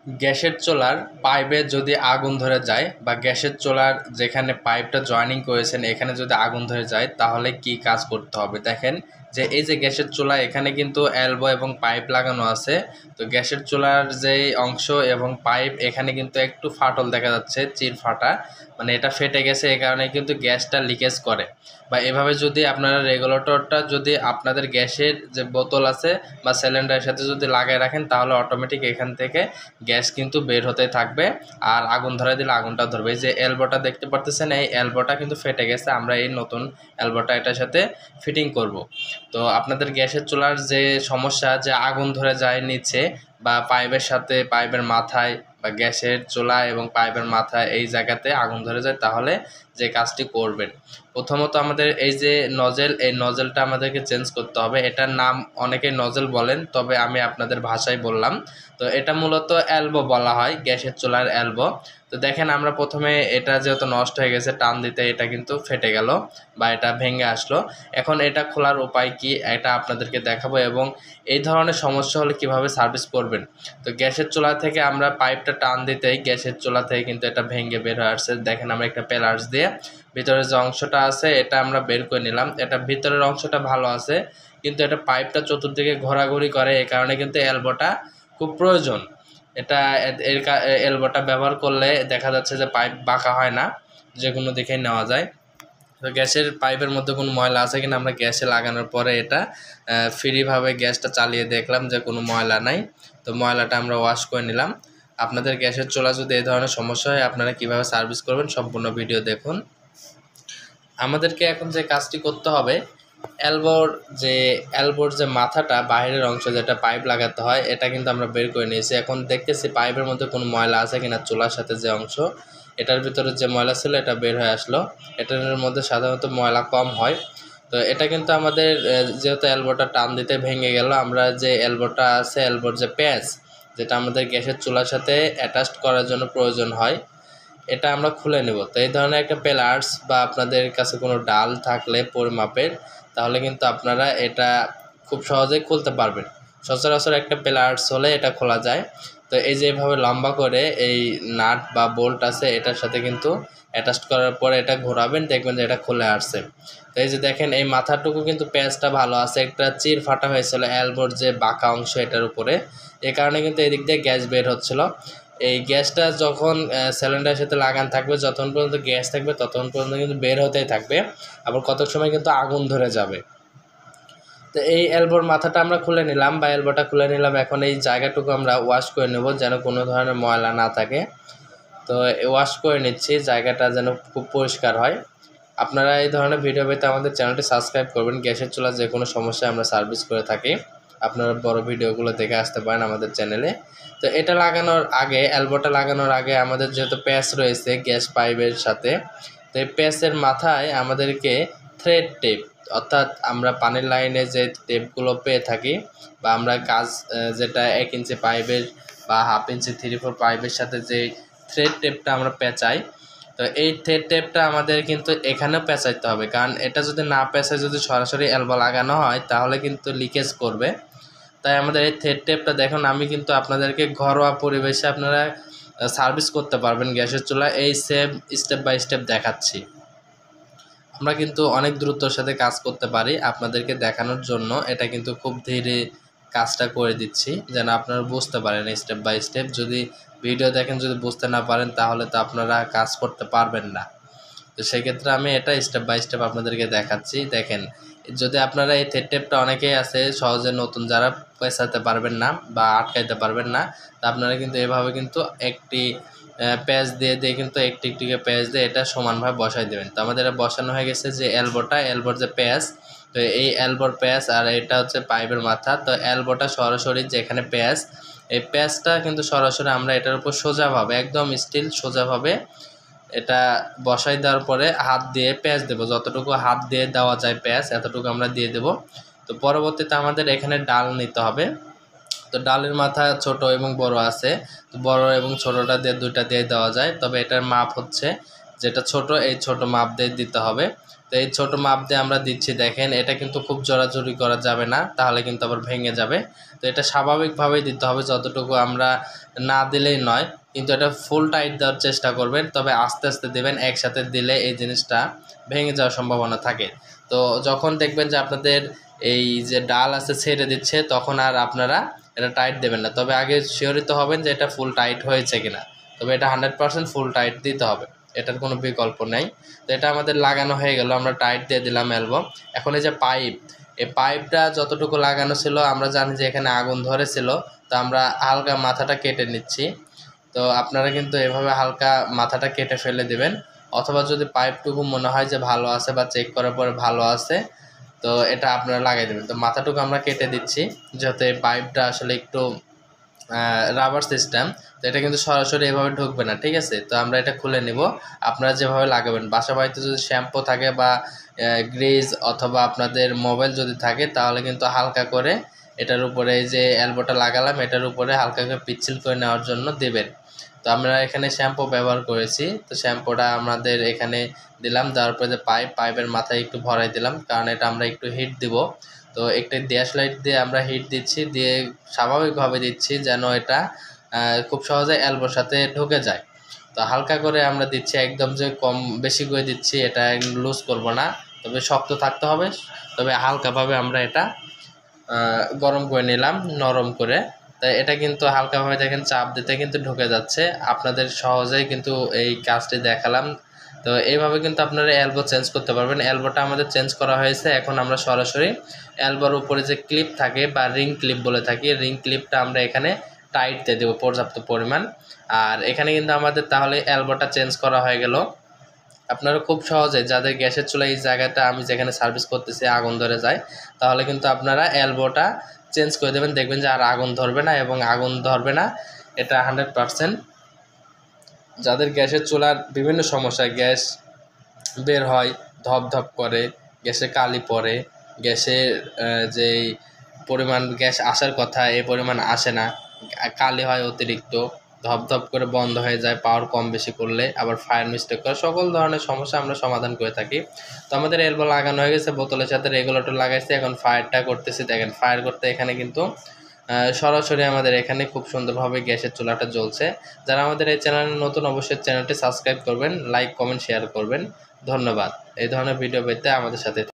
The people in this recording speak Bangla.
গ্যাসের চুলার পাইপে যদি আগুন ধরে যায় বা গ্যাসের চুলার যেখানে পাইপটা জয়েনিং করেছেন এখানে যদি আগুন ধরে যায় তাহলে কি কাজ করতে হবে দেখেন। যে এই যে গ্যাসের চুলা এখানে কিন্তু এলবো এবং পাইপ লাগানো আছে। তো গ্যাসের চুলার যে অংশ এবং পাইপ এখানে কিন্তু একটু ফাটল দেখা যাচ্ছে, চির ফাটা, মানে এটা ফেটে গেছে। এই কারণে কিন্তু গ্যাসটা লিকেজ করে। বা এভাবে যদি আপনারা রেগুলেটরটা যদি আপনাদের গ্যাসের যে বোতল আছে বা সিলিন্ডারের সাথে যদি লাগায় রাখেন তাহলে অটোমেটিক এখান থেকে গ্যাস কিন্তু বের হতে থাকবে আর আগুন ধরে দিলে আগুনটা ধরবে। এই যে এলবোটা দেখতে পারতেছেন, এই এলবোটা কিন্তু ফেটে গেছে, আমরা এই নতুন এলবোটা এটার সাথে ফিটিং করব। তো আপনাদের গ্যাসের চুলার যে সমস্যা যে আগুন ধরে যায় নিচে বা পাইপের সাথে পাইপের মাথায় বা গ্যাসের চুলা এবং পাইপের মাথায় এই জায়গাতে আগুন ধরে যায় তাহলে যে কাজটি করবেন, প্রথমত আমাদের এই যে নজেল, এই নজেলটা আমাদেরকে চেঞ্জ করতে হবে। এটার নাম অনেকে নজেল বলেন, তবে আমি আপনাদের ভাষায় বললাম। তো এটা মূলত এলবো বলা হয়, গ্যাসের চুলার এলবো। তো দেখেন আমরা প্রথমে এটা যেহেতু নষ্ট হয়ে গেছে টান দিতে এটা কিন্তু ফেটে গেল বা এটা ভেঙে আসলো। এখন এটা খোলার উপায় কি এটা আপনাদেরকে দেখাবো এবং এই ধরনের সমস্যা হলে কিভাবে সার্ভিস করবেন। তো গ্যাসের চুলা থেকে আমরা পাইপটা টান দিতেই গ্যাসের চুলা থেকে কিন্তু এটা ভেঙে বের হয়ে আসছে। দেখেন আমরা একটা প্লাস দিয়ে ভিতরের যে অংশটা আছে এটা আমরা বের করে নিলাম। এটা ভিতরের অংশটা ভালো আছে কিন্তু এটা পাইপটা চতুর্দিকে ঘোরাঘুরি করে, এই কারণে কিন্তু এলবোটা খুব প্রয়োজন। এটা এলবোটা ব্যবহার করলে দেখা যাচ্ছে যে পাইপ বাঁকা হয় না, যে কোনো দিকেই নেওয়া যায়। তো গ্যাসের পাইপের মধ্যে কোনো ময়লা আছে কিনা আমরা গ্যাসে লাগানোর পরে এটা ফ্রিভাবে গ্যাসটা চালিয়ে দেখলাম যে কোনো ময়লা নাই। তো ময়লাটা আমরা ওয়াশ করে নিলাম। আপনাদের গ্যাসের চুলা যদি এই ধরনের সমস্যা হয় আপনারা কিভাবে সার্ভিস করবেন সম্পূর্ণ ভিডিও দেখুন। আমাদেরকে এখন যে কাজটি করতে হবে, এলবোর যে মাথাটা বাইরের অংশ যেটা পাইপ লাগাতে হয় এটা কিন্তু আমরা বের করে নিয়েছি। এখন দেখতেছি পাইপের মধ্যে কোনো ময়লা আছে কিনা, চুলার সাথে যে অংশ এটার ভিতরে যে ময়লা ছিল এটা বের হয়ে আসলো। এটার মধ্যে সাধারণত ময়লা কম হয়। তো এটা কিন্তু আমাদের যেহেতু এলবোটা টান দিতে ভেঙে গেল, আমরা যে এলবোটা আছে এলবোর যে প্যাচ যেটা আমাদের গ্যাসের চুলার সাথে অ্যাটাচ করার জন্য প্রয়োজন হয় এটা আমরা খুলে নেব। তো এই ধরনের একটা প্লার্স বা আপনাদের কাছে কোনো ডাল থাকলে পরিমাপের তাহলে কিন্তু আপনারা এটা খুব সহজেই খুলতে পারবেন। সচরাচর একটা প্লার্স হলে এটা খোলা যায়। তো এই যে এভাবে লম্বা করে এই নাট বা বোল্ট আছে এটার সাথে কিন্তু অ্যাটাচ করার পরে এটা ঘোরাবেন, দেখবেন যে এটা খুলে আসছে। তো এই যে দেখেন এই মাথাটুকু কিন্তু প্যাচটা ভালো আছে, একটা চির ফাটা হয়েছিল এলবোর যে বাঁকা অংশ এটার উপরে, এই কারণে কিন্তু এদিক দিয়ে গ্যাস বের হচ্ছিল। এই গ্যাসটা যখন সিলিন্ডারের সাথে লাগান থাকবে যতক্ষণ পর্যন্ত গ্যাস থাকবে ততক্ষণ পর্যন্ত কিন্তু বের হতেই থাকবে, আবার কতক সময় কিন্তু আগুন ধরে যাবে। তো এই এলবোর মাথাটা আমরা খুলে নিলাম বা এলবোটা খুলে নিলাম। এখন এই জায়গাটুকু আমরা ওয়াশ করে নেব যেন কোনো ধরনের ময়লা না থাকে। তো ওয়াশ করে নিচ্ছি, জায়গাটা যেন খুব পরিষ্কার হয়। আপনারা এই ধরনের ভিডিও পেতে আমাদের চ্যানেলটি সাবস্ক্রাইব করবেন। গ্যাসের চুলা যে কোনো সমস্যায় আমরা সার্ভিস করে থাকি, আপনারা বড় ভিডিওগুলো দেখে আসতে পারেন আমাদের চ্যানেলে। তো এটা লাগানোর আগে, এলবোটা লাগানোর আগে আমাদের যেহেতু প্যাচ রয়েছে গ্যাস পাইপের সাথে, তো এই প্যাচের মাথায় আমাদেরকে থ্রেড টেপ, অর্থাৎ আমরা পানির লাইনে যে টেপগুলো পেয়ে থাকি বা আমরা কাজ যেটা 1 ইঞ্চি পাইপের বা 1/2 ইঞ্চি 3/4 পাইপের সাথে যে থ্রেড টেপটা আমরা পেঁচাই, তো এই থ্রেড টেপটা আমাদের কিন্তু এখানেও পেঁচাইতে হবে, কারণ এটা যদি না পেঁচায় যদি সরাসরি এলবো লাগানো হয় তাহলে কিন্তু লিকেজ করবে। তাই আমাদের এই থ্রেড টেপটা দেখুন, আমি কিন্তু আপনাদেরকে ঘরোয়া পরিবেশে আপনারা সার্ভিস করতে পারবেন গ্যাসের চুলা, এই সেম স্টেপ বাই স্টেপ দেখাচ্ছি। আমরা কিন্তু অনেক দ্রুতর সাথে কাজ করতে পারি, আপনাদেরকে দেখানোর জন্য এটা কিন্তু খুব ধীরে কাজটা করে দিচ্ছি যেন আপনারা বুঝতে পারেন স্টেপ বাই স্টেপ। যদি ভিডিও দেখেন যদি বুঝতে না পারেন তাহলে তো আপনারা কাজ করতে পারবেন না। তো সেক্ষেত্রে আমি এটা স্টেপ বাই স্টেপ আপনাদেরকে দেখাচ্ছি। দেখেন, যদি আপনারা এই থ্রেড টেপটা অনেকেই আছে সহজে নতুন যারা পেঁচাতে পারবেন না বা আটকাইতে পারবেন না, তা আপনারা কিন্তু এভাবে কিন্তু একটি প্যাচ দিয়ে কিন্তু একটি একটিকে প্যাচ দিয়ে এটা সমানভাবে বসাই দেবেন। তো আমাদের বসানো হয়ে গেছে যে এলবোর যে প্যাচ, তো এই এলবোর প্যাচ আর এটা হচ্ছে পাইপের মাথা। তো এলবোটা সরাসরি যেখানে প্যাচ, এই প্যাচটা কিন্তু সরাসরি আমরা এটার উপর সোজাভাবে একদম স্টিল সোজাভাবে এটা বসাই দেওয়ার পরে হাত দিয়ে প্যাচ দেবো, যতটুকু হাত দিয়ে দেওয়া যায় প্যাচ এতটুকু আমরা দিয়ে দেব। তো পরবর্তীতে আমাদের এখানে ডাল নিতে হবে। তো ডালের মাথা ছোট এবং বড় আছে, তো বড় এবং ছোটটা দিয়ে দুইটা দিয়ে দেওয়া যায়, তবে এটার মাপ হচ্ছে যেটা ছোট এই ছোট মাপ দিয়ে দিতে হবে। তো এই ছোট মাপ দিয়ে আমরা দিচ্ছি, দেখেন এটা কিন্তু খুব জোরাজুরি করা যাবে না, তাহলে কিন্তু আবার ভেঙে যাবে। তো এটা স্বাভাবিকভাবেই দিতে হবে, যতটুকু আমরা না দিলেই নয়, কিন্তু এটা ফুল টাইট দেওয়ার চেষ্টা করবেন, তবে আস্তে আস্তে দেবেন। একসাথে দিলে এই জিনিসটা ভেঙে যাওয়ার সম্ভাবনা থাকে। তো যখন দেখবেন যে আপনাদের এই যে ডাল আছে ছেড়ে দিচ্ছে, তখন আর আপনারা এটা টাইট দেবেন না, তবে আগে শিওরিত হবেন যে এটা ফুল টাইট হয়েছে কিনা। তবে এটা 100% ফুল টাইট দিতে হবে, এটার কোনো বিকল্প নেই। তো এটা আমাদের লাগানো হয়ে গেল, আমরা টাইট দিয়ে দিলাম এলবো। এখন এই যে পাইপ, এই পাইপটা যতটুকু লাগানো ছিল, আমরা জানি যে এখানে আগুন ধরেছিল, তো আমরা হালকা মাথাটা কেটে নিচ্ছি। তো আপনারা কিন্তু এভাবে হালকা মাথাটা কেটে ফেলে দেবেন, অথবা যদি পাইপটুকু মনে হয় যে ভালো আছে বা চেক করার পরে ভালো আছে, তো এটা আপনারা লাগাই দেবেন। তো মাথাটুকু আমরা কেটে দিচ্ছি, যাতে পাইপটা আসলে একটু রাবার সিস্টেম, তো এটা কিন্তু সরাসরি এভাবে ঢুকবে না, ঠিক আছে। তো আমরা এটা খুলে নিব, আপনারা যেভাবে লাগাবেন। বাসা বাড়িতে যদি শ্যাম্পু থাকে বা গ্রিজ অথবা আপনাদের মোবাইল যদি থাকে, তাহলে কিন্তু হালকা করে এটার উপরে এই যে এলবোটা লাগালাম, এটার উপরে হালকা করে পিচ্ছিল করে নেওয়ার জন্য দেবেন। তো আমরা এখানে শ্যাম্পু ব্যবহার করেছি, তো শ্যাম্পুটা আমাদের এখানে দিলাম, দেওয়ার পরে যে পাইপের মাথায় একটু ভরাই দিলাম, কারণ এটা আমরা একটু হিট দিব। তো একটা গ্যাস লাইট দিয়ে আমরা হিট দিচ্ছি, দিয়ে স্বাভাবিকভাবে দিচ্ছি যেন এটা খুব সহজে এলবোর সাথে ঢুকে যায়। তো হালকা করে আমরা দিচ্ছি, একদম যে কম বেশি করে দিচ্ছি এটা লুজ করব না, তবে শক্ত থাকতে হবে। তবে হালকাভাবে আমরা এটা গরম করে নিলাম, নরম করে। তাই এটা কিন্তু হালকাভাবে দেখেন চাপ দিতে কিন্তু ঢুকে যাচ্ছে, আপনাদের সহজেই কিন্তু এই কাজটি দেখালাম। তো এইভাবে কিন্তু আপনারা এলবো চেঞ্জ করতে পারবেন। এলবোটা আমাদের চেঞ্জ করা হয়েছে, এখন আমরা সরাসরি এলবোর উপরে যে ক্লিপ থাকে বা রিং ক্লিপ বলে থাকি, রিং ক্লিপটা আমরা এখানে টাইট দিয়ে দেবো পর্যাপ্ত পরিমাণ। আর এখানে কিন্তু আমাদের তাহলে এলবোটা চেঞ্জ করা হয়ে গেল। আপনারা খুব সহজে, যাদের গ্যাসের চুলা এই জায়গাটা আমি যেখানে সার্ভিস করতেছি আগুন ধরে যায়, তাহলে কিন্তু আপনারা এলবোটা চেঞ্জ করে দেবেন, দেখবেন যে আর আগুন ধরবে না এবং আগুন ধরবে না, এটা 100%। যাদের গ্যাসের চুলার বিভিন্ন সমস্যা, গ্যাস বের হয়, ধপ ধপ করে, গ্যাসে কালি পড়ে, গ্যাসের যেই পরিমাণ গ্যাস আসার কথা এই পরিমাণ আসে না, কালি হয় অতিরিক্ত, ধপ ধপ করে বন্ধ হয়ে যায় পাওয়ার কম বেশি করলে, আবার ফায়ার মিস্টেক করে, সকল ধরনের সমস্যা আমরা সমাধান করে থাকি। তো আমাদের এলবো লাগানো হয়ে গেছে, বোতলের সাথে রেগুলেটর লাগাইছি, এখন ফায়ারটা করতেছি। দেখেন ফায়ার করতে এখানে কিন্তু সরাসরি আমাদের এখানে খুব সুন্দরভাবে গ্যাসের চুলাটা জ্বলছে। যারা আমাদের এই চ্যানেলে নতুন, অবশ্যই চ্যানেলটি সাবস্ক্রাইব করবেন, লাইক কমেন্ট শেয়ার করবেন। ধন্যবাদ। এই ধরনের ভিডিও পেতে আমাদের সাথে